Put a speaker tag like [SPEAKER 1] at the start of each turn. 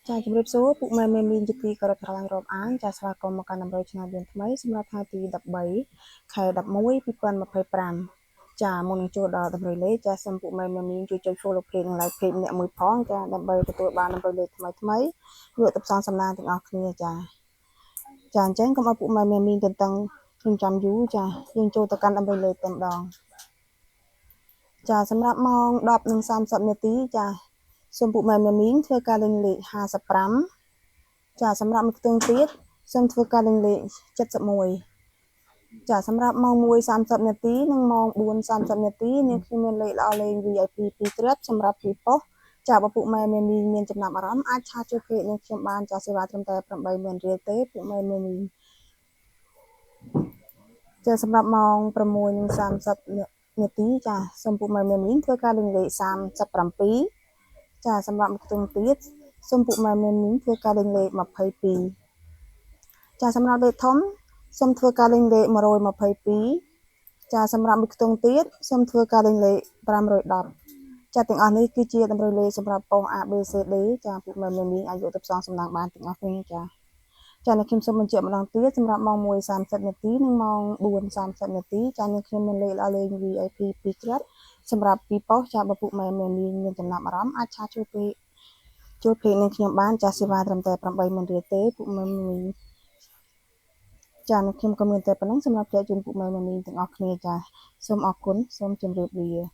[SPEAKER 1] ចាជំរាបសួរពុកម៉ែមេមានជាទីគោរពស្រឡាញ់រាប់អានចាស្វាគមន៍មកកាន់ដំណើរឆ្នាំរៀនថ្មីសម្រាប់ថ្ងៃទី13ខែ11 2025ចាមុននឹងចូលដល់ដំណើរលេខចាសូមពុកម៉ែមេមានជួយចុច follow page និង like page អ្នកមួយផងចាដើម្បីទទួលបានដំណើរលេខថ្មីលក់ទៅផ្សងសំណាងទាំងអស់គ្នាចាអញ្ចឹងកុំឲ្យពុកម៉ែមេមានតឹងខ្ញុំចាំយូរចាយើងចូលទៅកាន់ដំណើរលេខតែម្ដងចាសម្រាប់ម៉ោង10:30 នាទីចាសូមពុកម៉ែមេមានធ្វើការលេងលេខ55ចាសម្រាប់មួយខ្ទង់ទៀតសូមធ្វើការលេងលេខ71ចាសម្រាប់ម៉ោង1:30 នាទីនិងម៉ោង4:30 នាទីនាងខ្ញុំមានលេខល្អលេង VIP 2គ្រាប់សម្រាប់ពីប៉ុស្តិ៍ចាបើពុកម៉ែមានចំណាប់អារម្មណ៍អាចឆាតជួយពេកនាងខ្ញុំបានចាសេវាត្រឹមតែ80000រៀលទេពុកម៉ែមានចាសម្រាប់ម៉ោង6:30 នាទីចាសូមពុកម៉ែមានធ្វើការលេងលេខ37ចាសម្រាប់មួយខ្ទង់ទៀតសូមពុកម៉ែមានធ្វើការលេងលេខ22ចាសម្រាប់លេខធំសូមធ្វើការលេងលេខ122ចាសម្រាប់មួយខ្ទង់ទៀតសូមធ្វើការលេងលេខ510ចាទាំងអស់នេះគឺជាតម្រូវលេខសម្រាប់ប៉ុស្តិ៍ ABCD ចាពុកម៉ែមានអាចយកទៅផ្សងសំណាងបានទាំងអស់គ្នាចាអ្នកខ្ញុំសូមបញ្ជាក់ម្ដងទៀតសម្រាប់ម៉ោង1:30 នាទីនិងម៉ោង4:30 នាទីចាអ្នកខ្ញុំមានលេខល្អលេង VIP 2គ្រាប់សម្រាប់ពីប៉ុស្តិ៍ចាបើពុកម៉ែមានចំណាប់អារម្មណ៍អាចឆាតជួយពេកនឹងខ្ញុំបានចាសេវាត្រឹមតែ80000រៀលទេពុកម៉ែមានចាអ្នកខ្ញុំក៏មានតែប៉ុណ្្នឹងសម្រាប់ចែកជូនពុកម៉ែមានទាំងអស់គ្នាចាសូមអរគុណសូមជម្រាបលា